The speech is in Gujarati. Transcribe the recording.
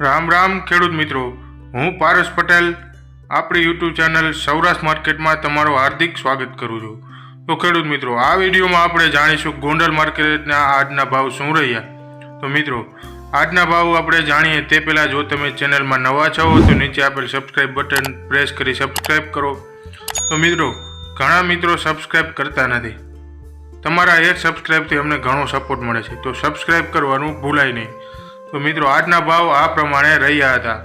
રામ રામ ખેડૂત મિત્રો, હું પારસ પટેલ આપણી યુટ્યુબ ચેનલ સૌરાષ્ટ્ર માર્કેટમાં તમારું હાર્દિક સ્વાગત કરું છું. તો ખેડૂત મિત્રો, આ વિડીયોમાં આપણે જાણીશું ગોંડલ માર્કેટના આજના ભાવ શું રહ્યા. તો મિત્રો, આજના ભાવ આપણે જાણીએ તે પહેલાં જો તમે ચેનલમાં નવા છો તો નીચે આપેલ સબસ્ક્રાઈબ બટન પ્રેસ કરી સબસ્ક્રાઈબ કરો. તો મિત્રો, ઘણા મિત્રો સબસ્ક્રાઈબ કરતા નથી. તમારા એક સબસ્ક્રાઈબથી અમને ઘણો સપોર્ટ મળે છે, તો સબસ્ક્રાઈબ કરવાનું ભૂલાય નહીં. તો મિત્રો, આજના ભાવ આ પ્રમાણે રહ્યા હતા.